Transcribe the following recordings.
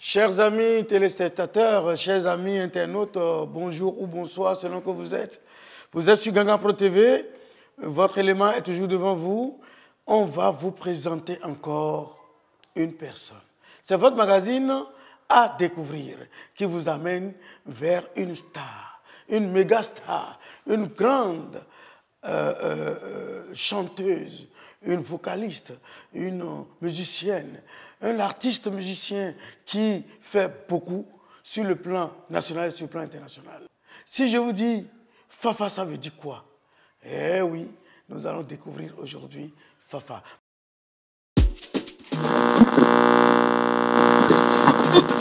Chers amis téléspectateurs, chers amis internautes, bonjour ou bonsoir selon que vous êtes. Vous êtes sur Gangan Pro TV, votre élément est toujours devant vous. On va vous présenter encore une personne. C'est votre magazine à découvrir qui vous amène vers une star, une méga star, une grande chanteuse, une vocaliste, une musicienne, un artiste musicien qui fait beaucoup sur le plan national et sur le plan international. Si je vous dis Fafa, ça veut dire quoi? Eh oui, nous allons découvrir aujourd'hui Fafa.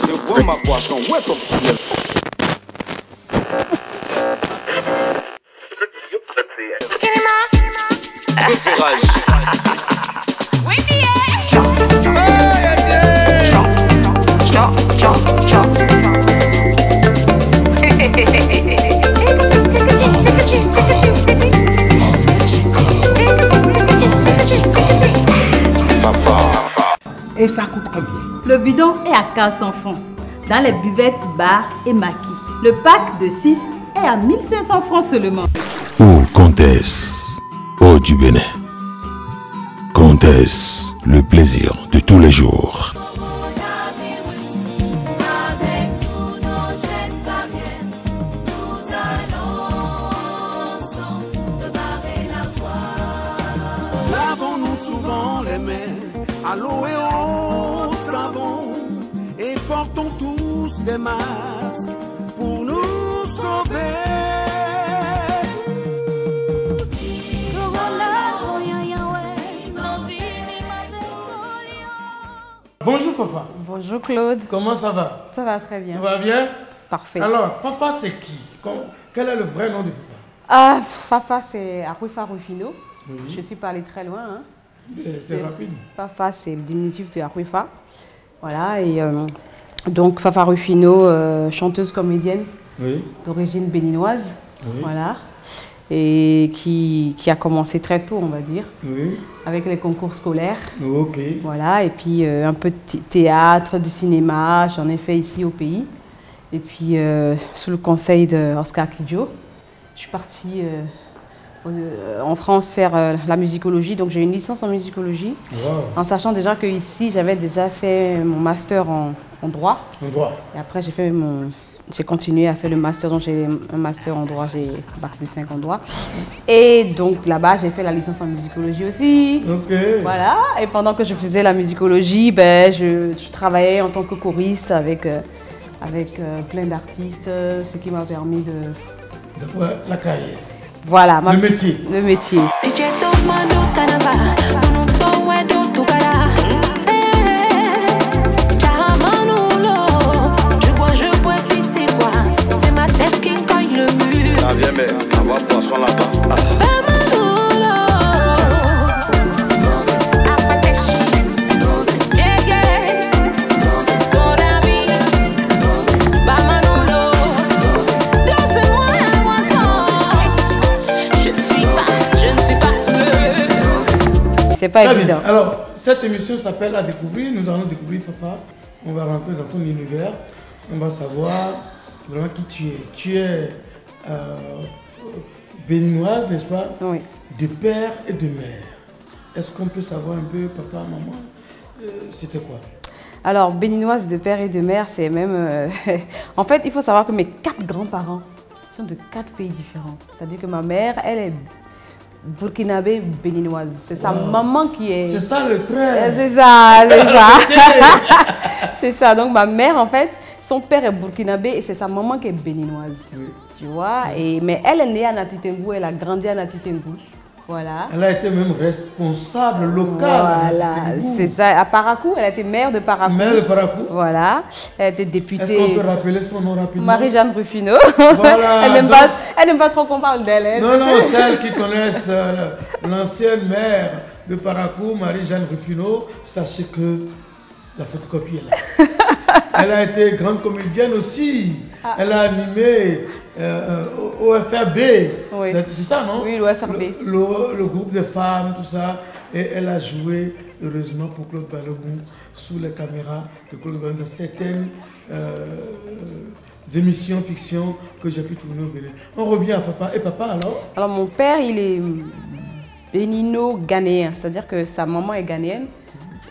Je vois ma poisson, où est ton petit? Que feras-je? Et ça coûte combien? Le bidon est à 400 francs dans les buvettes, bars et maquis. Le pack de 6 est à 1500 francs seulement. Oh, comtesse, oh du Bénin. Comtesse, le plaisir de tous les jours. Lavons-nous souvent les mains à l'eau et au savon et portons tous des masques pour nous sauver. Bonjour Fafa. Bonjour Claude. Comment ça va? Ça va très bien. Ça va bien? Parfait. Alors, Fafa c'est qui? Quel est le vrai nom de Fafa? Fafa, c'est Aruifa Rufino. Oui. Je suis pas allée très loin. Hein. C'est rapide. Fafa, c'est le diminutif de Aruifa. Voilà, et donc Fafa Rufino, chanteuse comédienne d'origine béninoise. Oui. Voilà. Et qui a commencé très tôt, on va dire, avec les concours scolaires. Ok. Voilà, et puis un peu de théâtre, du cinéma, j'en ai fait ici au pays. Et puis, sous le conseil d'Oscar Kidjo, je suis partie en France faire la musicologie. Donc, j'ai une licence en musicologie, en sachant déjà qu'ici, j'avais déjà fait mon master en droit. En droit. Et après, j'ai continué à faire le master, donc j'ai un master en droit, j'ai Bac+5 en droit. Et donc là-bas, j'ai fait la licence en musicologie aussi. Ok. Voilà, et pendant que je faisais la musicologie, je travaillais en tant que choriste avec plein d'artistes, ce qui m'a permis de... La carrière. Voilà, le métier. Le métier. Ah, viens, mais on va poisson là-bas. C'est pas évident. Alors, cette émission s'appelle À découvrir. Nous allons découvrir Fafa. On va rentrer dans ton univers. On va savoir vraiment qui tu es. Tu es béninoise, n'est-ce pas? Oui. De père et de mère. Est-ce qu'on peut savoir un peu, papa, maman, c'était quoi? Alors, béninoise de père et de mère, c'est même... en fait, il faut savoir que mes 4 grands-parents sont de 4 pays différents. C'est-à-dire que ma mère, elle est burkinabé béninoise. C'est sa maman qui est... C'est ça le trait. C'est ça, c'est ça. C'est ça. Donc ma mère, en fait, son père est burkinabé et c'est sa maman qui est béninoise. Oui. Tu vois. Mais elle est née à Natitengu, elle a grandi à Natitengu. Voilà. Elle a été même responsable locale. Voilà, c'est ça. À Parakou, elle a été maire de Parakou. Maire de Parakou. Voilà. Elle a été députée. Est-ce qu'on peut rappeler son nom rapidement? Marie-Jeanne Rufino. Voilà. Elle n'aime pas trop qu'on parle d'elle. Non, non, celles qui connaissent l'ancienne maire de Parakou, Marie-Jeanne Rufino, sachez que la photocopie est là. Elle a été grande comédienne aussi. Elle a animé OFRB. Oui. C'est ça, non? Oui, l'OFRB. Le groupe de femmes, tout ça. Et elle a joué, heureusement, pour Claude Balogun, sous les caméras de Claude Balogun, dans certaines émissions fiction que j'ai pu tourner au Bénin. On revient à Fafa. Et papa, alors? Alors, mon père, il est bénino-ghanéen, c'est-à-dire que sa maman est ghanéenne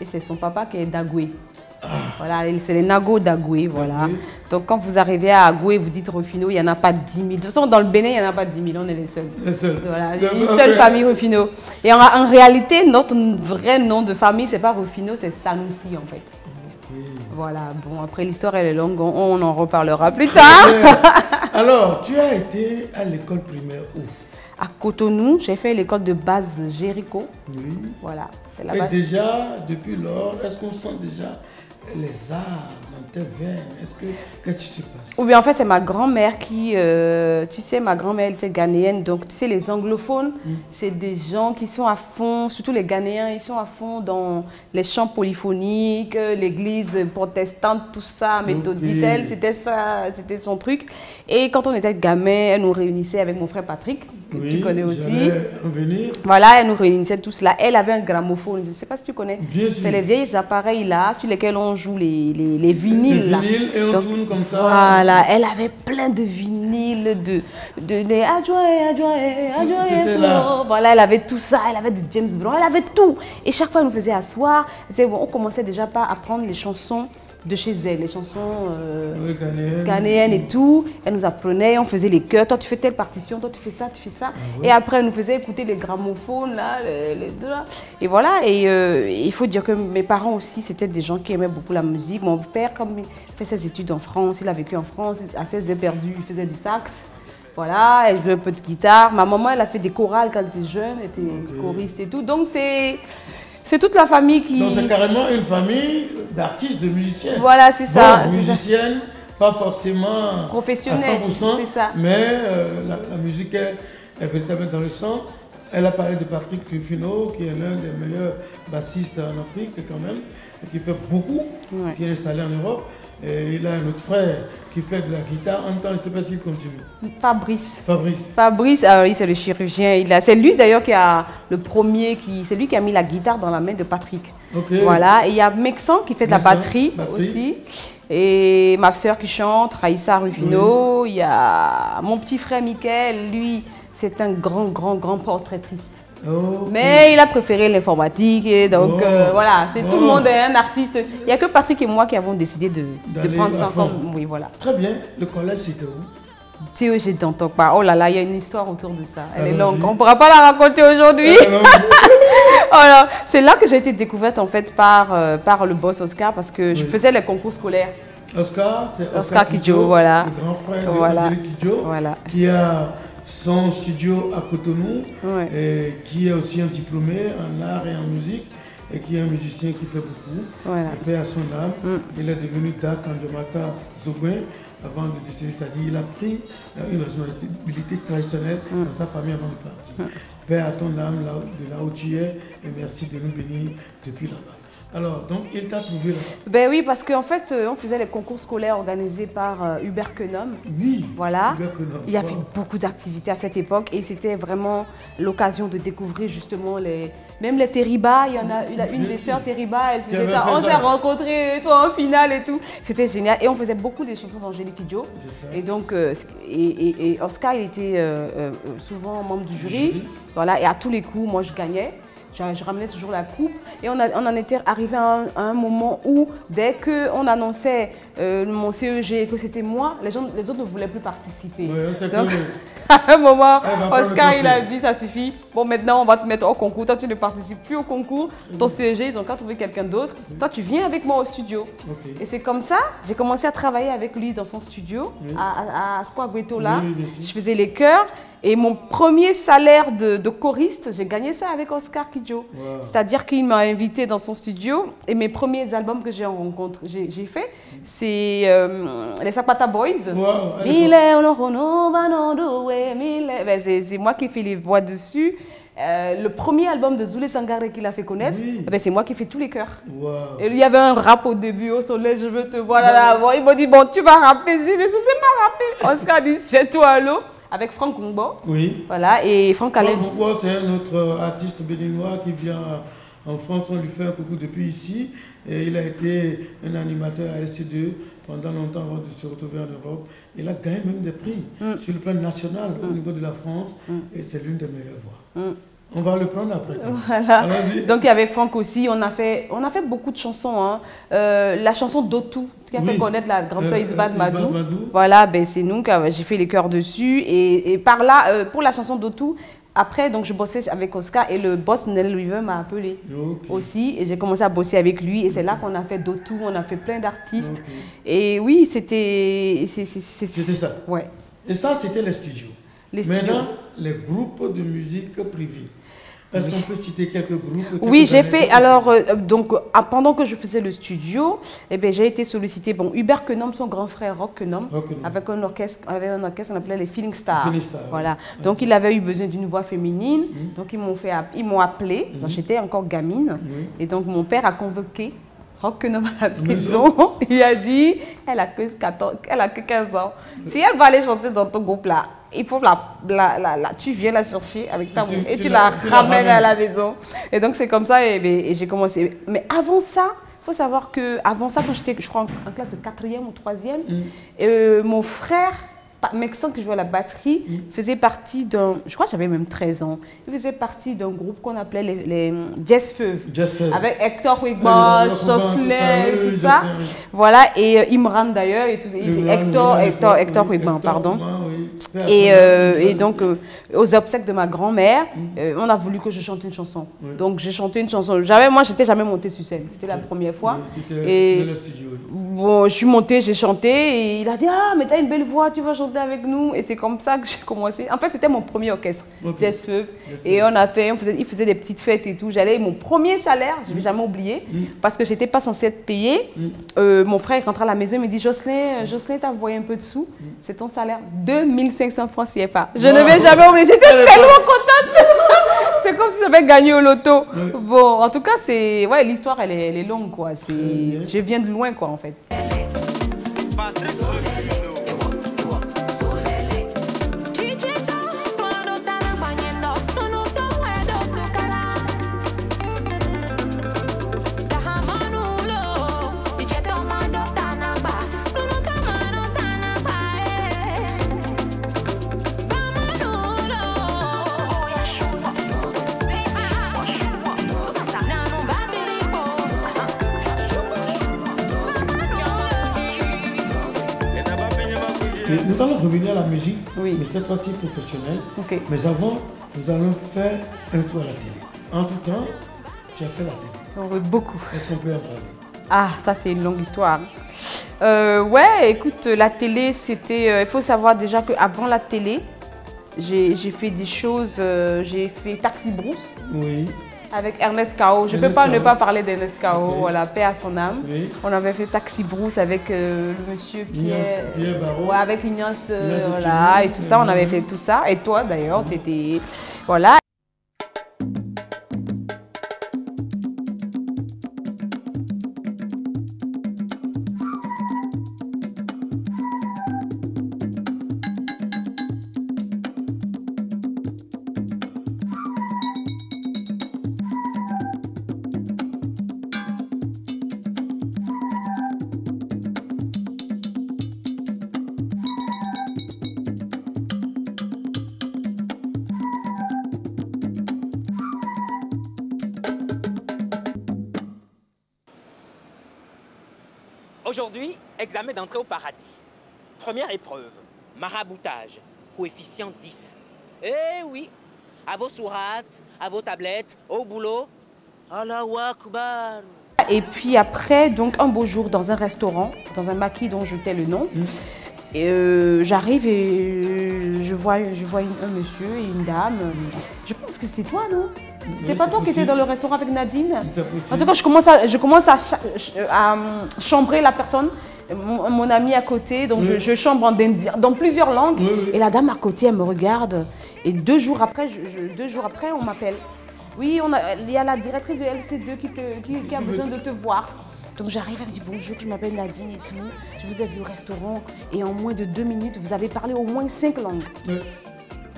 et c'est son papa qui est d'Agoué. Voilà, c'est les Nago d'Agoué, voilà. Donc quand vous arrivez à Agoué, vous dites Rufino, il n'y en a pas 10 000. De toute façon, dans le Bénin, il n'y en a pas 10 000, on est les seuls. Voilà, une seule famille Rufino. Et en réalité, notre vrai nom de famille, c'est pas Rufino, c'est Sanoussi en fait. Voilà, bon, après l'histoire elle est longue, on en reparlera plus tard. Alors, tu as été à l'école primaire où? À Cotonou, j'ai fait l'école de base Jéricho. Oui. Voilà, c'est là-bas. Et déjà, depuis lors, est-ce qu'on sent déjà les arts dans tes veines? Qu'est-ce qui se passe? Ou bien en fait, c'est ma grand-mère qui, tu sais, ma grand-mère elle était ghanéenne, donc tu sais, les anglophones, c'est des gens qui sont à fond, surtout les Ghanéens, ils sont à fond dans les chants polyphoniques, l'église protestante, tout ça, méthodiste, c'était ça, c'était son truc. Et quand on était gamin, elle nous réunissait avec mon frère Patrick, que tu connais aussi. En venir. Voilà, elle nous réunissait tous là. Elle avait un gramophone, je ne sais pas si tu connais. C'est les vieilles appareils là, sur lesquels on joue les vinyles. Les vinyles et on tourne comme ça. Voilà, elle avait plein de vinyles, de C'était là. Voilà, elle avait tout ça, elle avait de James Brown, elle avait tout. Et chaque fois, elle nous faisait asseoir. Bon, on commençait déjà par apprendre les chansons de chez elle, les chansons ghanéennes et tout. Elle nous apprenait, on faisait les chœurs. Toi, tu fais telle partition, toi, tu fais ça, tu fais ça. Et après, elle nous faisait écouter les gramophones, là, les deux là. Et voilà, et il faut dire que mes parents aussi, c'était des gens qui aimaient beaucoup la musique. Mon père, comme il fait ses études en France, il a vécu en France, à 16 heures perdues, il faisait du sax. Voilà, elle jouait un peu de guitare. Ma maman, elle a fait des chorales quand elle était jeune, elle était choriste et tout. Donc, c'est toute la famille qui... Donc c'est carrément une famille d'artistes, de musiciens. Voilà, c'est ça. Bon, musicienne, pas forcément professionnelle, à 100%, c'est ça. Mais la musique est véritablement dans le sang. Elle a parlé de Patrick Rufino, qui est l'un des meilleurs bassistes en Afrique quand même, et qui fait beaucoup, qui est installé en Europe. Et il a un autre frère qui fait de la guitare. En même temps, je ne sais pas s'il continue. Fabrice, alors lui, c'est le chirurgien. C'est lui d'ailleurs qui a le premier, c'est lui qui a mis la guitare dans la main de Patrick. Voilà. Et il y a Mexan qui fait de la batterie aussi. Et ma soeur qui chante, Raïssa Rufino. Il y a mon petit frère Mickaël, lui, c'est un grand portraitiste. Mais il a préféré l'informatique et donc voilà, c'est tout le monde est un artiste. Il n'y a que Patrick et moi qui avons décidé de prendre ça comme... Oui, voilà. Très bien. Le collège, c'était où? Théogène d'Antoc. Oh là là, il y a une histoire autour de ça. Elle est longue. On ne pourra pas la raconter aujourd'hui. Voilà. C'est là que j'ai été découverte en fait par le boss Oscar parce que je faisais les concours scolaires. Oscar, c'est Oscar Kidjo, voilà. Le grand frère d'Angélique Kidjo, qui a son studio à Cotonou, et qui est aussi un diplômé en art et en musique, et qui est un musicien qui fait beaucoup. Et paix à son âme. Il est devenu Dak Anjomata Zogouin avant de décéder, c'est-à-dire il a pris une responsabilité traditionnelle dans sa famille avant de partir. Paix à ton âme de là où tu es, et merci de nous bénir depuis là-bas. Alors, donc, il t'a trouvé là? Ben oui, parce qu'en fait, on faisait les concours scolaires organisés par Hubert Quenom. Oui, voilà. Hubert Quenom. Il y avait beaucoup d'activités à cette époque et c'était vraiment l'occasion de découvrir justement même les Teriba. Il y en a une des sœurs Teriba, elle faisait ça. On s'est rencontrés, toi en finale et tout. C'était génial. Et on faisait beaucoup des chansons d'Angélique Kidjo. Et donc, et Oscar, il était souvent membre du jury. Voilà, et à tous les coups, moi, je gagnais. Je ramenais toujours la coupe et on en était arrivé à un moment où dès qu'on annonçait mon CEG que c'était moi, les autres ne voulaient plus participer. Donc, à un moment, Oscar il a dit ça suffit, bon maintenant on va te mettre au concours, toi tu ne participes plus au concours, ton CEG ils ont qu'à trouver quelqu'un d'autre, toi tu viens avec moi au studio. Et c'est comme ça, j'ai commencé à travailler avec lui dans son studio à Square Gueto là, je faisais les chœurs. Et mon premier salaire de choriste, j'ai gagné ça avec Oscar Kidjo. Wow. C'est-à-dire qu'il m'a invité dans son studio. Et mes premiers albums que j'ai fait, c'est les Zapata Boys. Wow. C'est moi qui fais les voix dessus. Le premier album de Zule Sangaré qu'il a fait connaître, oui. C'est moi qui fais tous les chœurs. Wow. Et il y avait un rap au début, au soleil, je veux te voir là. Bon, il m'a dit, bon, tu vas rapper. Je dis, mais je ne sais pas rapper. Oscar a dit, jette-toi à l'eau. Avec Franck Gongbo. Oui. Voilà, et Franck Allen. Franck Gongbo, c'est un autre artiste béninois qui vient en France. On lui fait un coucou depuis ici. Et il a été un animateur à LC2 pendant longtemps avant de se retrouver en Europe. Il a gagné même des prix sur le plan national au niveau de la France. Et c'est l'une des meilleures voix. On va le prendre après. Voilà. Donc il y avait Franck aussi. On a fait beaucoup de chansons. Hein. La chanson d'Otou, qui a fait connaître la grande sœur Isbad Madou. Voilà, c'est nous qui j'ai fait les chœurs dessus. Et par là, pour la chanson d'Otou, après, donc, je bossais avec Oscar et le boss Nel River m'a appelé aussi. Et j'ai commencé à bosser avec lui. Et c'est là qu'on a fait d'Otou, on a fait plein d'artistes. Et oui, c'était... C'était ça. Ouais. Et ça, c'était les studios. Maintenant, les groupes de musique privés. Est-ce qu'on peut citer quelques groupes? Oui, j'ai fait, alors, donc, pendant que je faisais le studio, j'ai été sollicitée, Hubert Kenom, son grand frère Rock Kenom, avec un orchestre, on appelait les Feeling Stars. Voilà. Donc, il avait eu besoin d'une voix féminine, donc ils m'ont appelé, quand j'étais encore gamine, et donc mon père a convoqué Rock Kenom à la maison. Il a dit, elle a que 15 ans. Si elle va aller chanter dans ton groupe là, il faut tu viens la chercher avec ta voix et tu la ramènes à la maison. Et donc c'est comme ça et j'ai commencé. Mais avant ça, il faut savoir que avant ça, quand j'étais, je crois, en classe de 4e ou 3e, mon frère, Mexan qui jouait à la batterie, faisait partie d'un, je crois que j'avais même 13 ans, il faisait partie d'un groupe qu'on appelait les Jazz Feuve, avec Hector Wigman, Jocelyn, tout ça. Voilà, et Imran d'ailleurs, et tout, Hector Wigman, pardon. Et donc, aux obsèques de ma grand-mère, on a voulu que je chante une chanson. Donc, j'ai chanté une chanson. Moi, je n'étais jamais montée sur scène. C'était la première fois. Et bon, je suis montée, j'ai chanté. Et il a dit, ah, mais t'as une belle voix, tu vas chanter avec nous. Et c'est comme ça que j'ai commencé. En fait, c'était mon premier orchestre, Jazz Feuve. Et il faisait des petites fêtes et tout. J'allais, mon premier salaire, je ne vais jamais oublier, parce que je n'étais pas censée être payée. Mon frère rentre à la maison, il me dit, Jocelyn, t'as envoyé un peu de sous. C'est ton salaire, 2500 francs CFA. Je ne vais jamais oublier, j'étais tellement contente. C'est comme si j'avais gagné au loto. Bon, en tout cas, l'histoire, elle est longue, quoi. Je viens de loin, quoi, en fait. Nous allons revenir à la musique, mais cette fois-ci professionnelle. Mais avant, nous allons faire un tour à la télé. Entre-temps, tu as fait la télé. Beaucoup. Est-ce qu'on peut en parler? Ah, ça c'est une longue histoire. Ouais, écoute, la télé, c'était... il faut savoir déjà qu'avant la télé, j'ai fait des choses... j'ai fait Taxi Brousse. Oui. Avec Ernest Kao. Je ne peux pas ne pas parler d'Ernest Kao, voilà, paix à son âme. Oui. On avait fait Taxi Brousse avec le monsieur Pierre Barreau. Ouais, avec Ignace, voilà, et tout ça, on avait fait tout ça. Et toi d'ailleurs, tu étais... Voilà. Aujourd'hui, examen d'entrée au paradis. Première épreuve, maraboutage, coefficient 10. Eh oui, à vos sourates, à vos tablettes, au boulot. Allahu Akbar. Et puis après, donc un beau jour, dans un restaurant, dans un maquis dont je tais le nom, Et j'arrive et je vois un monsieur et une dame. Je pense que c'était toi, non? C'était pas toi qui étais dans le restaurant avec Nadine? En tout cas, je commence à chambrer la personne, mon ami à côté. Donc je chambre dans plusieurs langues. Et la dame à côté, elle me regarde. Et 2 jours après, on m'appelle. Oui, il y a la directrice de LC2 qui a besoin de te voir. Donc j'arrive, elle me dit bonjour, je m'appelle Nadine et tout. Je vous ai vu au restaurant et en moins de 2 minutes, vous avez parlé au moins 5 langues.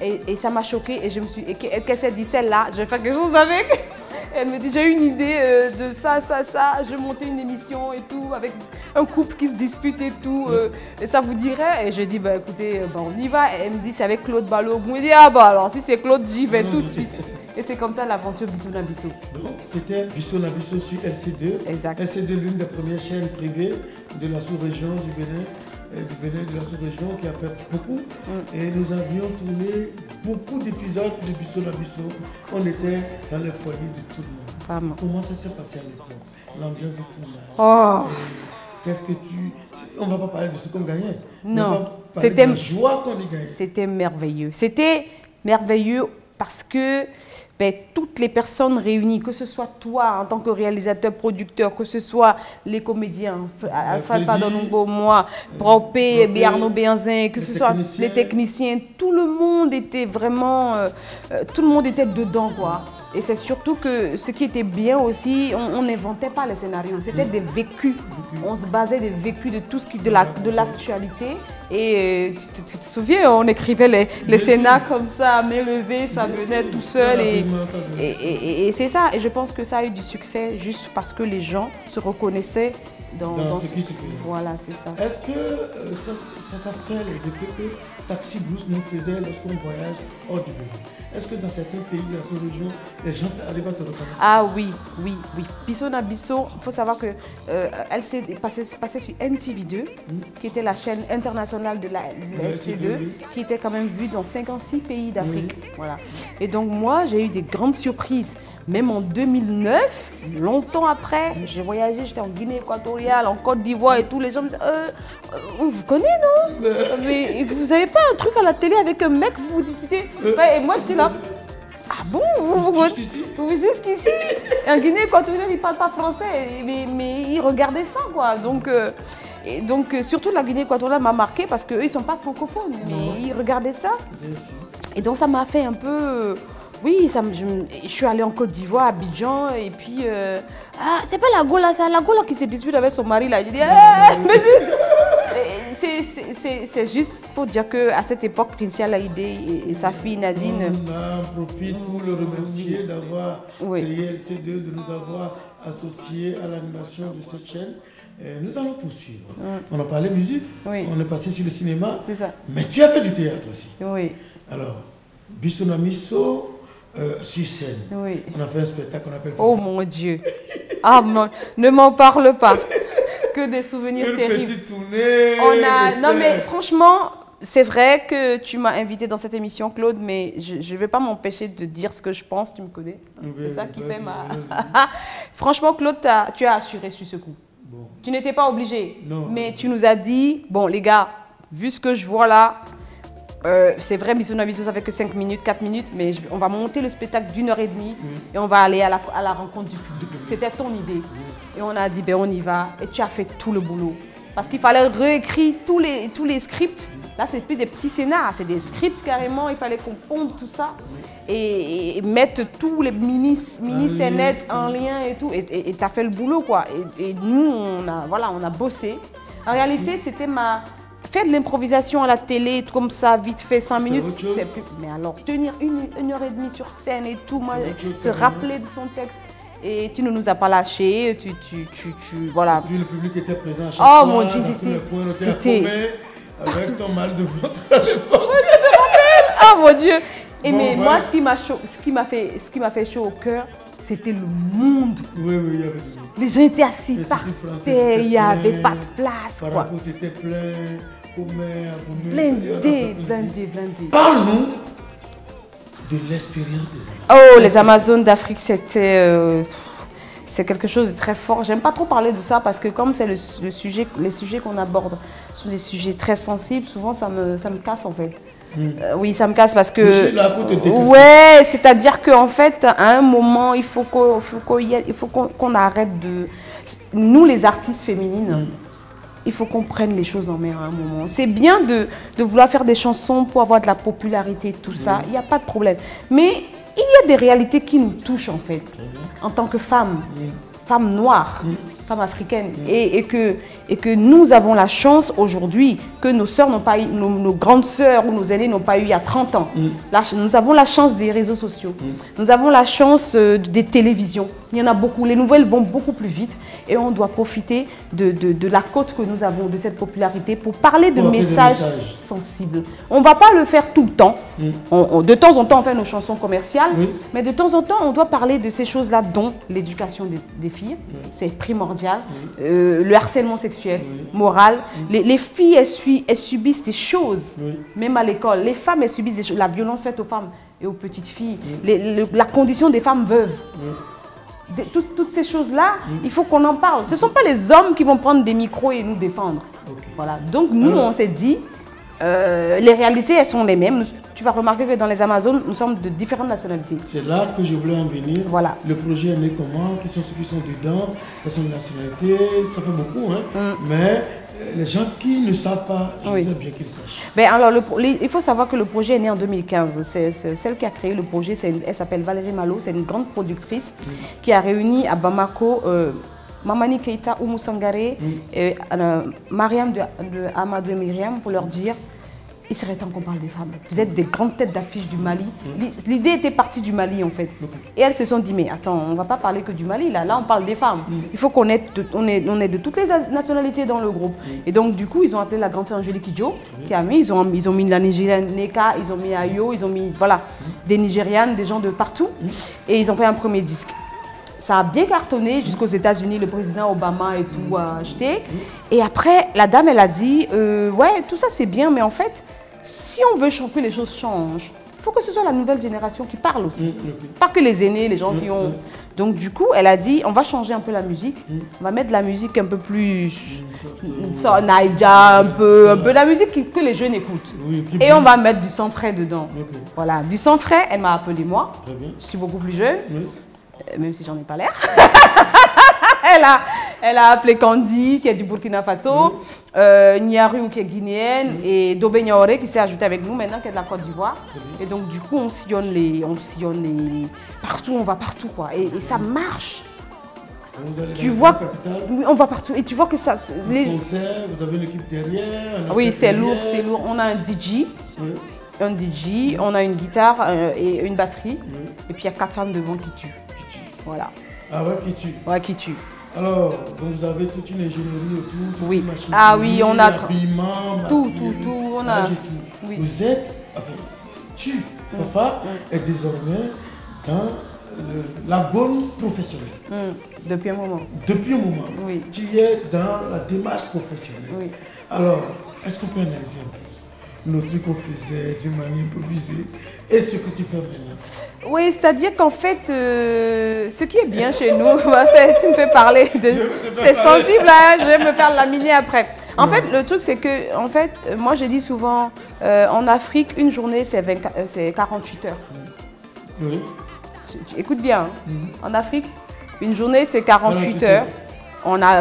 Et ça m'a choquée et je me suis dit, qu'elle s'est dit, celle-là, je vais faire quelque chose avec. Elle me dit, j'ai eu une idée de ça, je vais monter une émission et tout, avec un couple qui se dispute et tout. Et ça vous dirait? Et je dis, bah écoutez, on y va. Et elle me dit, c'est avec Claude Balogun. Je dis, ah bah alors, si c'est Claude, j'y vais tout de suite. Et c'est comme ça l'aventure Bisso na Bisso. Donc c'était Bisso na Bisso sur LC2. Exact. LC2, l'une des premières chaînes privées de la sous-région du Bénin. De la sous-région qui a fait beaucoup. Et nous avions tourné beaucoup d'épisodes de Bisso na Bisso. On était dans le foyer de tout le monde. Vraiment. Comment ça s'est passé à l'époque? L'ambiance de tournage. Oh. Qu'est-ce que tu... On ne va pas parler de ce qu'on gagnait. Non. C'était la joie qu'on y gagnait. C'était merveilleux. C'était merveilleux parce que toutes les personnes réunies, que ce soit toi en tant que réalisateur, producteur, que ce soit les comédiens, Alpha Donongo, moi, Propé, Arnaud Béanzin, que ce soit les techniciens, tout le monde était vraiment, tout le monde était dedans, quoi. Et c'est surtout que ce qui était bien aussi, on n'inventait pas les scénarios, c'était des vécus. On se basait des vécus de tout ce qui de l'actualité. Et tu te souviens, on écrivait les scénars comme ça, à main levée, ça venait tout seul. Et c'est ça. Et je pense que ça a eu du succès juste parce que les gens se reconnaissaient dans ce qui se fait. Voilà, c'est ça. Est-ce que ça t'a fait les effets que Taxi Blues nous faisait lorsqu'on voyage hors du Bénin? Est-ce que dans certains pays de la sous-région, les gens arrivent à te reconnaître? Ah oui. Bisso na Bisso, il faut savoir qu'elle s'est passée sur NTV2, qui était la chaîne internationale de la LC2, qui était quand même vue dans 56 pays d'Afrique. Voilà. Et donc moi, j'ai eu des grandes surprises. Même en 2009, longtemps après, j'ai voyagé, j'étais en Guinée équatoriale, en Côte d'Ivoire et tout. Les gens me disaient, on vous connaît, non? Mais vous n'avez pas un truc à la télé avec un mec, vous vous disputez? Et moi, je suis là. Ah bon? Jusqu'ici? Jusqu'ici. En Guinée équatoriale, ils ne parlent pas français, mais ils regardaient ça, quoi. Donc, surtout la Guinée équatoriale m'a marqué parce qu'eux, ils ne sont pas francophones, mais ils regardaient ça. Et donc, ça m'a fait un peu... Oui, je suis allée en Côte d'Ivoire, à Abidjan, et puis... c'est pas la Gola, c'est la Gola qui se dispute avec son mari, là. Je dis, c'est juste pour dire qu'à cette époque, Princia Laïdé et sa fille Nadine... On en profite pour le remercier d'avoir créé LC2, de nous avoir associés à l'animation de cette chaîne. Nous allons poursuivre. On a parlé musique, on est passé sur le cinéma, mais tu as fait du théâtre aussi. Oui. Alors, Bisso na Bisso... sur scène. On a fait un spectacle qu'on appelle... Oh mon Dieu. Ah non, ne m'en parle pas. Que des souvenirs terribles. Petite tournée. Non mais franchement, c'est vrai que tu m'as invité dans cette émission, Claude, mais je ne vais pas m'empêcher de dire ce que je pense, tu me connais. C'est ça qui fait ma... Franchement, Claude, tu as assuré sur ce coup. Bon. Tu n'étais pas obligé, mais tu nous as dit, bon les gars, vu ce que je vois là, c'est vrai, Bisso na Bisso, ça fait que 5 minutes, 4 minutes, mais on va monter le spectacle d'1h30 et on va aller à la rencontre du public. C'était ton idée. Et on a dit, ben on y va. Et tu as fait tout le boulot. Parce qu'il fallait réécrire tous les scripts. Là, c'est plus des petits scénars, c'est des scripts carrément. Il fallait qu'on ponde tout ça et mettre tous les mini-scénettes en lien et tout. Et tu as fait le boulot, quoi. Et nous, on a bossé. En réalité, c'était faire de l'improvisation à la télé, comme ça, vite fait, 5 minutes, c'est plus... Mais alors, tenir 1h30 sur scène et tout, moi, se rappeler de son texte. Et tu ne nous as pas lâchés, voilà. Et puis le public était présent à chaque fois. Oh mon Dieu, c'était... Avec ton mal de ventre à l'époque. Oh mon Dieu. Et mais moi, ce qui m'a fait chaud au cœur, c'était le monde. Oui, il y avait du monde. Les gens étaient assis partout, il n'y avait pas de place, quoi. C'était plein, blindé. Parle-nous de l'expérience des Amazones. Oh, les Amazones d'Afrique, c'était c'est quelque chose de très fort. J'aime pas trop parler de ça parce que comme c'est les sujets qu'on aborde sont des sujets très sensibles, souvent ça me casse en fait. Oui, ça me casse parce que... Ouais, c'est-à-dire qu'en fait, à un moment, il faut qu'on arrête de... Nous, les artistes féminines, il faut qu'on prenne les choses en main à un moment. C'est bien de vouloir faire des chansons pour avoir de la popularité, tout ça, il n'y a pas de problème. Mais il y a des réalités qui nous touchent en fait, en tant que femmes, femmes noires, femmes africaines. Et que nous avons la chance aujourd'hui que nos sœurs n'ont pas eu, nos grandes sœurs ou nos aînés n'ont pas eu il y a 30 ans. Nous avons la chance des réseaux sociaux. Nous avons la chance des télévisions. Il y en a beaucoup. Les nouvelles vont beaucoup plus vite et on doit profiter de la cote que nous avons, de cette popularité pour parler de messages sensibles. On ne va pas le faire tout le temps. De temps en temps, on fait nos chansons commerciales, mais de temps en temps, on doit parler de ces choses-là, dont l'éducation des filles. C'est primordial. Le harcèlement sexuel, moral. Les filles, elles subissent des choses, même à l'école. Les femmes, elles subissent des choses. La violence faite aux femmes et aux petites filles. La condition des femmes veuves. Toutes ces choses-là, il faut qu'on en parle. Ce ne sont pas les hommes qui vont prendre des micros et nous défendre. Voilà. Donc nous, on s'est dit, les réalités, elles sont les mêmes. Tu vas remarquer que dans les Amazones, nous sommes de différentes nationalités. C'est là que je voulais en venir. Voilà. Le projet est né comment? Qui sont ceux qui sont dedans? Quelles sont les nationalités? Ça fait beaucoup, hein? Mais les gens qui ne savent pas, je voudrais bien qu'ils sachent. Ben alors, il faut savoir que le projet est né en 2015. C'est celle qui a créé le projet, elle s'appelle Valérie Malo. C'est une grande productrice qui a réuni à Bamako Mamani Keita, Oumou Sangaré et Mariam de Amadou et Myriam pour leur dire: il serait temps qu'on parle des femmes. Vous êtes des grandes têtes d'affiche du Mali. L'idée était partie du Mali en fait. Et elles se sont dit, mais attends, on ne va pas parler que du Mali, là on parle des femmes. Il faut qu'on ait on est de toutes les nationalités dans le groupe. Et donc du coup, ils ont appelé la grande sœur Angélique Kidjo, qui a mis, ils ont mis la Nigériane Neka, ils ont mis Ayo, ils ont mis voilà, des Nigérianes, des gens de partout. Et ils ont fait un premier disque. Ça a bien cartonné jusqu'aux États-Unis, le président Obama et tout a acheté. Et après, la dame, elle a dit, ouais, tout ça c'est bien, mais en fait, si on veut que les choses changent, il faut que ce soit la nouvelle génération qui parle aussi. Pas que les aînés, les gens qui ont... Donc du coup, elle a dit, on va changer un peu la musique. On va mettre de la musique un peu plus... Naija, un peu la musique que les jeunes écoutent. Et on va mettre du sang frais dedans. Voilà, du sang frais, elle m'a appelé moi. Je suis beaucoup plus jeune, même si j'en ai pas l'air. Elle a appelé Candy, qui est du Burkina Faso, Niaru, qui est guinéenne, et Dobé Niaoré, qui s'est ajouté avec nous maintenant, qui est de la Côte d'Ivoire. Et donc, du coup, on sillonne les... Partout, on va partout, quoi. Et ça marche. Tu vois, on va partout. Et tu vois que ça... Concert, vous avez une équipe derrière. Oui, c'est lourd, c'est lourd. On a un DJ. Un DJ, on a une guitare et une batterie. Et puis, il y a 4 femmes devant qui tuent. Voilà. Ah ouais, qui tue. Ouais, qui tue. Alors, donc vous avez toute une ingénierie autour, toute une machine. Ah oui, on a tout, on a tout. Oui. Vous êtes, enfin, Fafa, est désormais dans la bonne professionnelle. Depuis un moment. Depuis un moment. Oui. Tu es dans la démarche professionnelle. Oui. Alors, est-ce qu'on peut analyser un peu nos trucs qu'on faisait d'une manière improvisée et ce que tu fais maintenant? Oui, c'est-à-dire qu'en fait, ce qui est bien chez nous, tu me fais parler, c'est sensible, hein, je vais me faire laminer après. En fait, le truc c'est que, en fait, moi j'ai dit souvent, en Afrique, une journée c'est 48 heures. Oui. Écoute bien, en Afrique, une journée c'est 48 heures.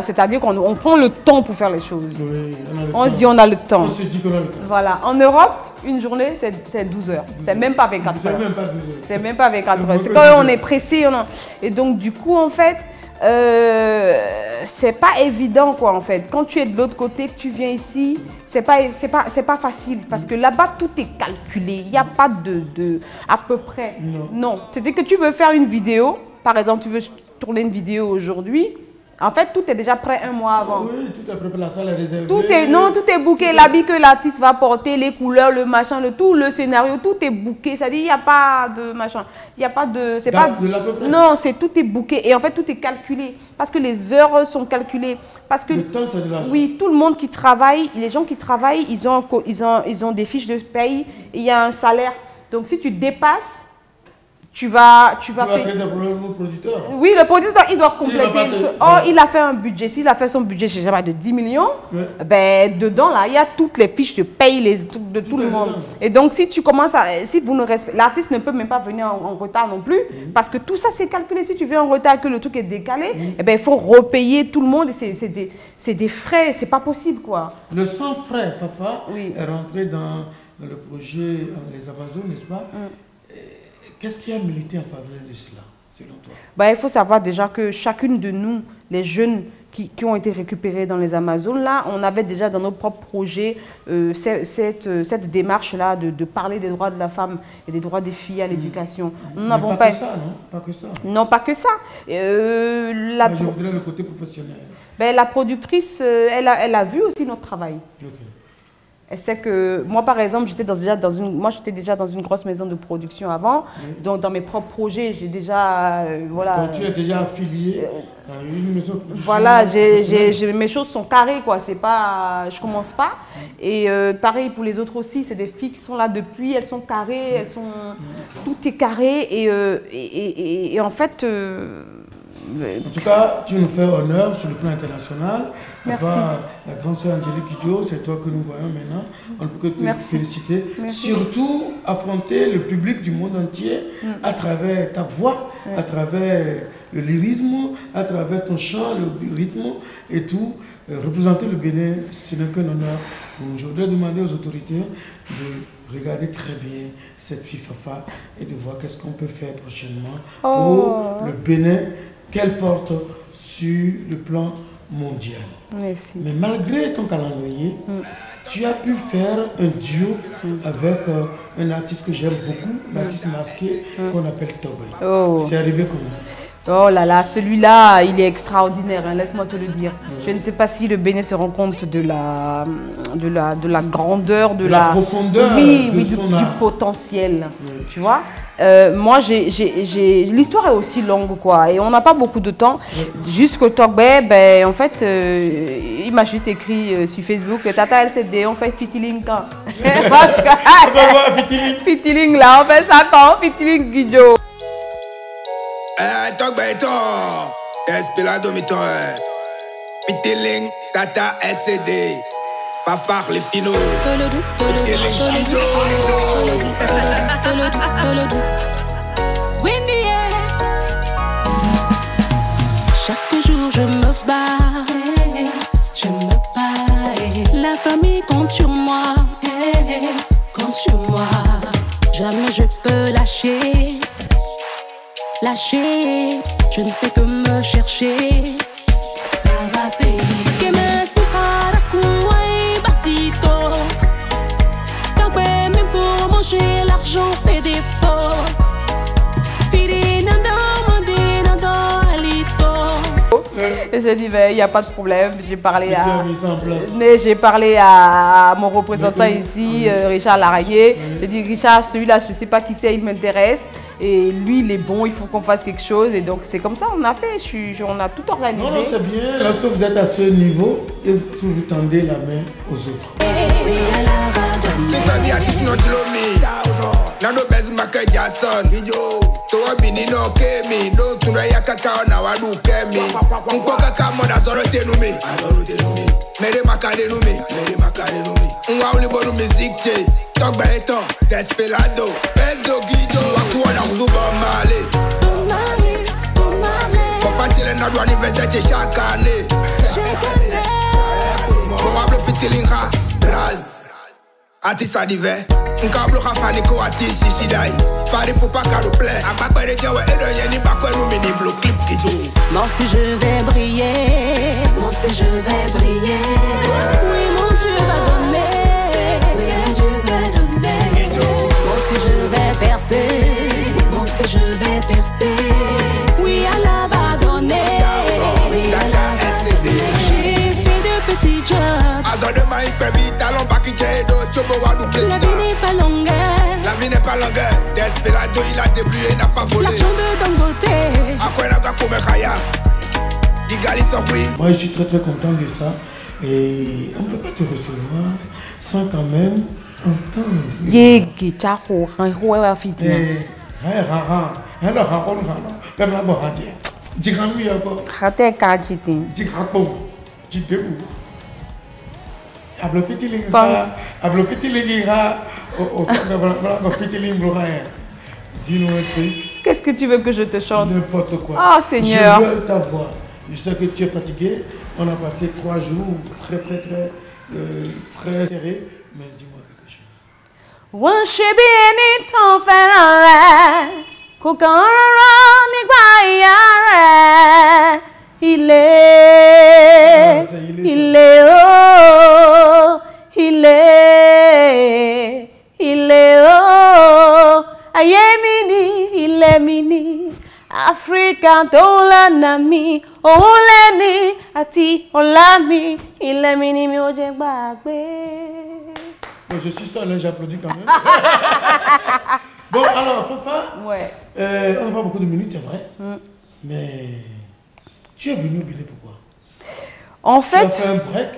C'est-à-dire qu'on prend le temps pour faire les choses. Oui, on se dit on a le temps. On se dit qu'on a le temps. Voilà. En Europe, une journée, c'est 12 heures. C'est même pas 24 heures. C'est même pas 24 heures. C'est quand on est pressé. Et donc, du coup, en fait, c'est pas évident, quoi, en fait. Quand tu es de l'autre côté, que tu viens ici, c'est pas facile. Parce que là-bas, tout est calculé. Il n'y a pas de à peu près. Non. C'est-à-dire que tu veux faire une vidéo. Par exemple, tu veux tourner une vidéo aujourd'hui. En fait, tout est déjà prêt un mois avant. Oui, tout est prêt, la salle est réservée. Tout est booké. L'habit que l'artiste va porter, les couleurs, le machin, le scénario, tout est booké. C'est-à-dire, il n'y a pas de machin. Il n'y a pas de... C'est pas... Non, tout est booké. Et en fait, tout est calculé. Parce que les heures sont calculées. Parce que... Le temps, c'est de l'argent. Oui, tout le monde qui travaille, les gens qui travaillent, ils ont des fiches de paye. Il y a un salaire. Donc, si tu dépasses, tu vas créer des problèmes au producteur. Oui, le producteur, il doit compléter. Il a fait un budget. S'il a fait son budget, je sais pas, de 10 millions, ben, dedans, là, il y a toutes les fiches de paye de tout le monde. Et donc, si tu commences à... Si vous ne respectez... L'artiste ne peut même pas venir en retard non plus, parce que tout ça, c'est calculé. Si tu viens en retard, que le truc est décalé, eh ben, il faut repayer tout le monde. C'est des frais, c'est pas possible, quoi. Le sans frais, Fafa, est rentré dans le projet Les Amazones, n'est-ce pas? Qu'est-ce qui a milité en faveur de cela, selon toi? Ben, il faut savoir déjà que chacune de nous, les jeunes qui ont été récupérés dans les Amazones, là, on avait déjà dans nos propres projets cette démarche-là de parler des droits de la femme et des droits des filles à l'éducation. Nous n'avons pas que ça, non? Pas que ça. Non, pas que ça. Je voudrais le côté professionnel. Ben, la productrice, elle a vu aussi notre travail. Okay. Elle sait que moi, par exemple, j'étais déjà dans une grosse maison de production avant. Donc, dans mes propres projets, j'ai déjà... voilà. Donc, tu es déjà affilié à une maison de production. Voilà, mes choses sont carrées, quoi. C'est pas... Je commence pas. Et pareil pour les autres aussi. C'est des filles qui sont là depuis. Elles sont carrées. Elles sont... Tout est carré. Et en fait... En tout cas, tu nous fais honneur sur le plan international. Merci. La grande sœur Angélique Kidjo, c'est toi que nous voyons maintenant. On ne peut que te féliciter. Merci. Surtout, affronter le public du monde entier à travers ta voix, à travers le lyrisme, à travers ton chant, le rythme et tout. Représenter le Bénin, ce n'est qu'un honneur. Je voudrais demander aux autorités de regarder très bien cette fille Fafa et de voir qu'est-ce qu'on peut faire prochainement pour le Bénin qu'elle porte sur le plan mondial. Merci. Mais malgré ton calendrier, tu as pu faire un duo avec un artiste que j'aime beaucoup, l'artiste masqué qu'on appelle Togri. C'est arrivé comment? Oh là là, celui-là, il est extraordinaire, hein, laisse-moi te le dire. Je ne sais pas si le Bénin se rend compte de la grandeur, de la profondeur, du potentiel, tu vois. Moi, l'histoire est aussi longue, quoi, et on n'a pas beaucoup de temps. Jusqu'au Togbe, ben, en fait, il m'a juste écrit sur Facebook, Tata LCD, on fait fitiling quand? Fitiling là, on fait ça quand? Fitiling Guido. Togbe Espelado miton, fitiling, Tata LCD. Pas parler fino. Chaque jour je me bats, la famille compte sur moi, jamais je peux lâcher, je ne fais que me chercher, ça va payer. L'argent fait défaut. Et j'ai dit, ben, il n'y a pas de problème. J'ai parlé à mon représentant ici, Richard Laragné. J'ai dit, Richard, celui-là, je ne sais pas qui c'est, il m'intéresse. Et lui, il est bon, il faut qu'on fasse quelque chose. Et donc, c'est comme ça on a fait. On a tout organisé. Non, c'est bien. Lorsque vous êtes à ce niveau, et vous tendez la main aux autres. Nando bezi make Jason Towa bini no kemi Don't tuna ya kakao na wadu kemi Mko kaka moda zoro tenumi Mere makade numi Mwa ulibonu mizikte Togbe eton Despelado Bezdo Guido Wakuwa na kuzuba male Mofantile na do anniversaire chaque année Bon wablo fitiling ha Braz Artiste d'hiver, un câble Rafaniko artiste Shishidai. Fari pour pas qu'à le plaît. A pas de Dieu et de Yanni Bakwe nous mini bloc clip qui joue. Moi aussi je vais briller. Oui mon Dieu va donner. Moi aussi je vais percer. Oui Allah va donner. J'ai fait de petits jobs. Azor de maïs prévite, allons pas quitter d'autres. La vie n'est pas longue. Despelado il a débrouillé, n'a pas volé. L'argent de Dangote. Moi je suis très content de ça. Et on ne peut pas te recevoir sans quand même entendre. Alors, encore, comme la bonne radio. Tu grand mieux encore. Raté Kajiti. Tu grand bon. Tu debout. Ablo fitilinga. Ablo fitilinga. Au fitilinga. Dis-nous un truc. Qu'est-ce que tu veux que je te chante? N'importe quoi. Ah, Seigneur. Je veux ta voix. Je sais que tu es fatigué. On a passé 3 jours très serrés. Mais dis-moi quelque chose. One should be in it, conférence. Kokara Nigbayare. Il est oh. Ayemini, il est mini. Africa tola nami, oleni ati olami, il est mini mi oje gbagbe. Je suis seul, hein, j'applaudis quand même. Bon, alors, Fafa, ouais. On n'a pas beaucoup de minutes, c'est vrai. Mais tu es venu au Bénin pourquoi? En fait... Tu as fait un break,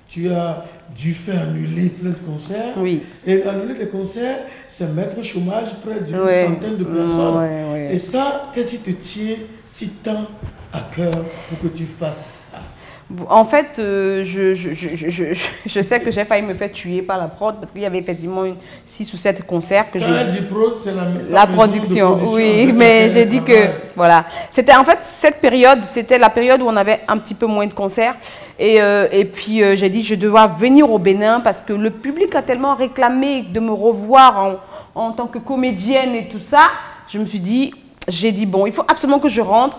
tu as dû faire annuler plein de concerts. Oui. Et annuler des concerts, c'est mettre au chômage près d'une centaine de personnes. Et ça, qu'est-ce qui te tient si tant à cœur pour que tu fasses ça? En fait, je sais que j'ai failli me faire tuer par la prod parce qu'il y avait effectivement 6 ou 7 concerts que j'ai... Quand elle dit prod, c'est la production. Oui, mais j'ai dit que... Voilà. C'était en fait cette période, c'était la période où on avait un petit peu moins de concerts. Et puis j'ai dit, je dois venir au Bénin parce que le public a tellement réclamé de me revoir en tant que comédienne et tout ça. Je me suis dit, j'ai dit, bon, il faut absolument que je rentre.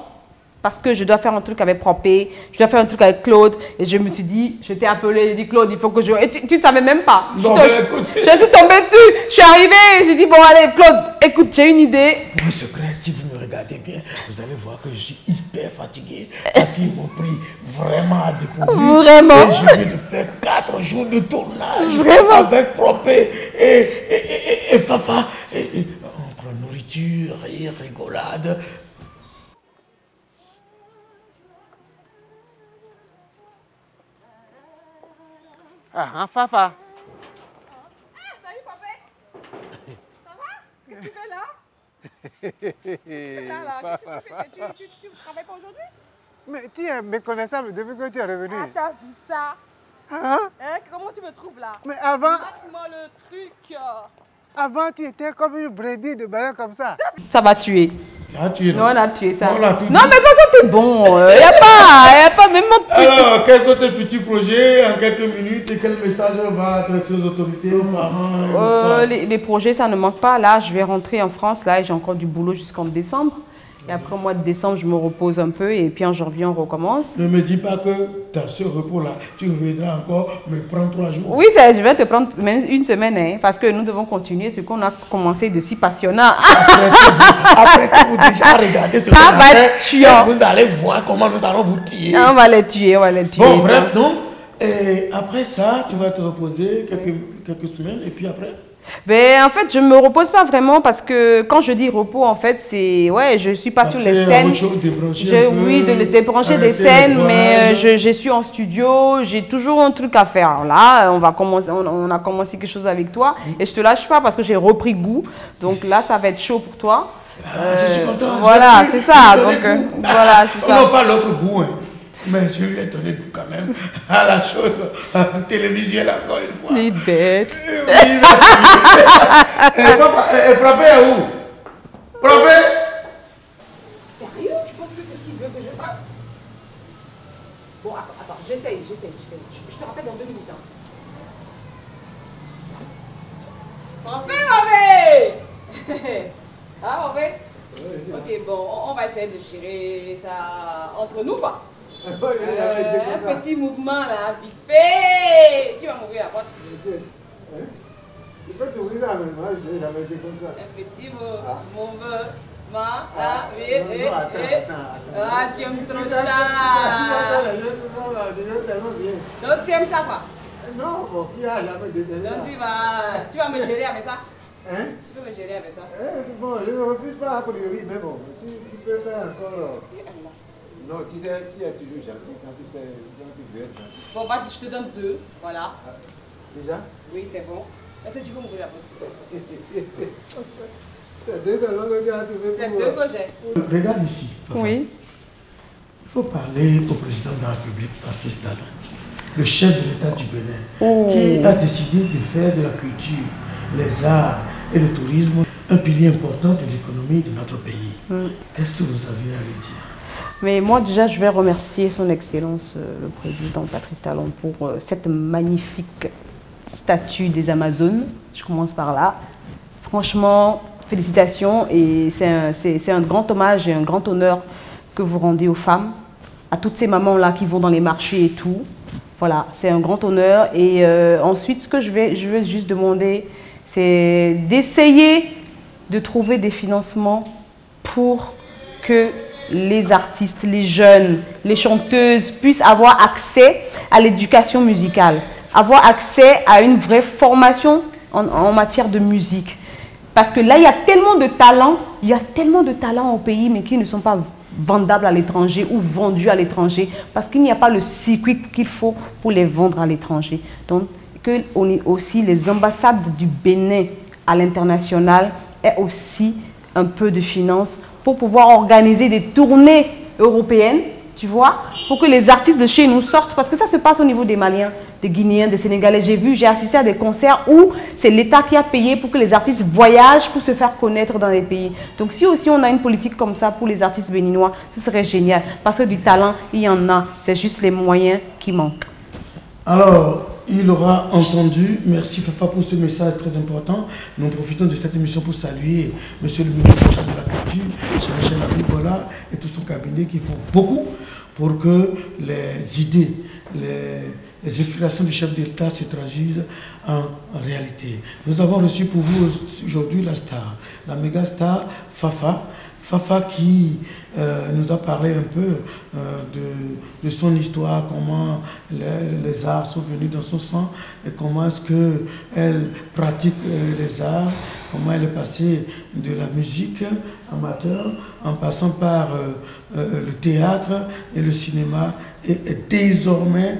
Parce que je dois faire un truc avec Propé, je dois faire un truc avec Claude. Et je me suis dit, je t'ai appelé, j'ai dit Claude, il faut que je... Et tu ne savais même pas. Non, je suis tombée dessus, je suis arrivée, j'ai dit, bon allez Claude, écoute, j'ai une idée. Pour un secret, si vous me regardez bien, vous allez voir que je suis hyper fatigué. Parce qu'ils m'ont pris vraiment à dépourvu. Vraiment. Et je viens de faire 4 jours de tournage. Vraiment. Avec Propé et Fafa. Et entre nourriture et rigolade. Ah, Fafa. Ah, salut, Papé. Ça va? Qu'est-ce que tu fais là? Qu'est-ce que tu fais? Tu travailles pas aujourd'hui? Mais tu es méconnaissable depuis que tu es revenu. Ah, t'as vu ça? Hein? Comment tu me trouves là? Mais avant... Mate-moi le truc. Avant, tu étais comme une brindille de ballon comme ça. Ça va tuer. Ça a tué, non, on a tué ça. On a tout non, mais de toute façon, t'es bon. Il n'y a pas même mon truc. Alors, quels sont tes futurs projets en quelques minutes et quel message va adresser aux autorités, aux parents les projets, ça ne manque pas. Là, je vais rentrer en France. Là, j'ai encore du boulot jusqu'en décembre. Et après, au mois de décembre, je me repose un peu. Et puis en janvier, on recommence. Ne me dis pas que dans ce repos-là, tu reviendras encore me prendre 3 jours. Oui, je vais te prendre même une semaine. Hein, parce que nous devons continuer ce qu'on a commencé de si passionnant. Après que vous déjà regardez ce ça va être chiant. Vous allez voir comment nous allons vous tuer. On va les tuer, on va les tuer. Bon, bref, donc, et après ça, tu vas te reposer quelques semaines. Et puis après Ben, en fait, je ne me repose pas vraiment parce que quand je dis repos, en fait, c'est... Ouais, je ne suis pas sur les scènes. Oui, de les débrancher des scènes, mais je suis en studio, j'ai toujours un truc à faire. Là, on a commencé quelque chose avec toi et je ne te lâche pas parce que j'ai repris goût. Donc là, ça va être chaud pour toi. Je suis content. Voilà, c'est ça. Donc, voilà, c'est ça. On n'a pas l'autre goût, hein. Mais je lui ai donné goût quand même à la chose télévisuelle encore une fois. Les bêtes. Oui, merci. Et Propé est où? Propé? Sérieux? Tu penses que c'est ce qu'il veut que je fasse? Bon, attends, j'essaye. Je te rappelle dans 2 minutes. Propé, Propé! Ah, Propé? Ok, bon, on va essayer de gérer ça entre nous, quoi. Un petit mouvement là, vite fait. Tu vas m'ouvrir la porte. Je peux t'ouvrir là maintenant, je n'ai jamais été comme ça. Un petit mouvement là, vite. Ah, tu aimes trop ça. Donc tu aimes ça quoi? Non, bon, qui a jamais détesté ça? Donc tu vas me gérer avec ça? Hein? Tu peux me gérer avec ça? C'est bon, je ne refuse pas a priori, mais bon, si tu peux faire encore... Non, tu sais, tu es toujours gentil quand tu sais, quand tu veux être gentil. Bon, vas-y, je te donne 2, voilà. Déjà? Oui, c'est bon. Est-ce que tu peux m'ouvrir la porte? C'est deux salons que tu as trouvé. C'est deux que j'ai. Regarde ici. Oui. Il faut parler au président de la République, Patrice Talon, le chef de l'État du Bénin, qui a décidé de faire de la culture, les arts et le tourisme un pilier important de l'économie de notre pays. Qu'est-ce que vous avez à lui dire? Mais moi déjà, je vais remercier son Excellence, le président Patrice Talon, pour cette magnifique statue des Amazones. Je commence par là. Franchement, félicitations, et c'est un grand hommage et un grand honneur que vous rendez aux femmes, à toutes ces mamans-là qui vont dans les marchés et tout. Voilà, c'est un grand honneur. Et ensuite, ce que je vais juste demander, c'est d'essayer de trouver des financements pour que les artistes, les jeunes, les chanteuses puissent avoir accès à l'éducation musicale, avoir accès à une vraie formation en matière de musique. Parce que là, il y a tellement de talents au pays, mais qui ne sont pas vendables à l'étranger ou vendus à l'étranger, parce qu'il n'y a pas le circuit qu'il faut pour les vendre à l'étranger. Donc, qu'on ait aussi les ambassades du Bénin à l'international et aussi un peu de finances pour pouvoir organiser des tournées européennes, tu vois, pour que les artistes de chez nous sortent, parce que ça se passe au niveau des Maliens, des Guinéens, des Sénégalais. J'ai assisté à des concerts où c'est l'État qui a payé pour que les artistes voyagent pour se faire connaître dans les pays. Donc si aussi on a une politique comme ça pour les artistes béninois, ce serait génial, parce que du talent, il y en a, c'est juste les moyens qui manquent. Alors, il aura entendu. Merci Fafa pour ce message très important. Nous profitons de cette émission pour saluer Monsieur le ministre de la Culture, Jean-Michel Abibola et tout son cabinet qui font beaucoup pour que les idées, les inspirations du chef d'État se traduisent en réalité. Nous avons reçu pour vous aujourd'hui la star, la méga star Fafa. Fafa qui nous a parlé un peu de son histoire, comment les arts sont venus dans son sang et comment est-ce qu'elle pratique les arts, comment elle est passée de la musique amateur en passant par le théâtre et le cinéma et désormais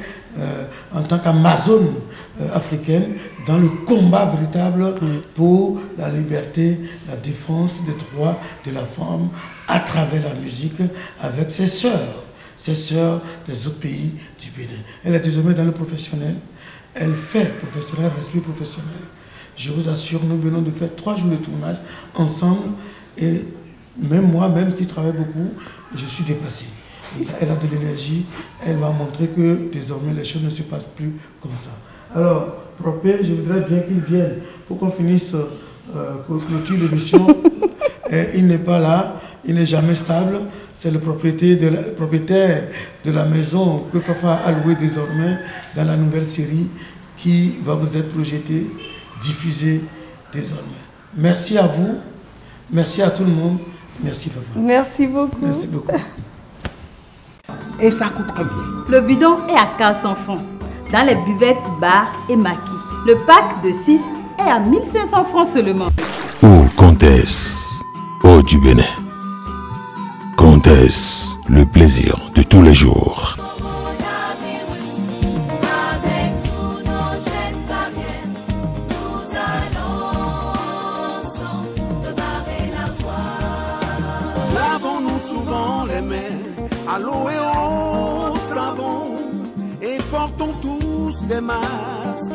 en tant qu'Amazone africaine dans le combat véritable pour la liberté, la défense des droits de la femme à travers la musique avec ses sœurs des autres pays du Bénin. Elle est désormais dans le professionnel, elle fait professionnel, respect professionnel. Je vous assure, nous venons de faire 3 jours de tournage ensemble et même moi-même qui travaille beaucoup, je suis dépassé. Elle a de l'énergie, elle m'a montré que désormais les choses ne se passent plus comme ça. Alors, Propé, je voudrais bien qu'il vienne pour qu'on finisse, qu'on clôture l'émission. Il n'est pas là, il n'est jamais stable. C'est le propriétaire de la maison que Fafa a louée désormais dans la nouvelle série qui va vous être projetée, diffusée désormais. Merci à vous, merci à tout le monde, merci Fafa. Merci beaucoup. Merci beaucoup. Et ça coûte combien? Le bidon est à 400 francs dans les buvettes, bars et maquis. Le pack de 6 est à 1500 francs seulement. Oh, Comtesse, oh du Bénin. Comtesse, le plaisir de tous les jours. Lavons-nous souvent les mains à l'eau et au savon et portons tous des masques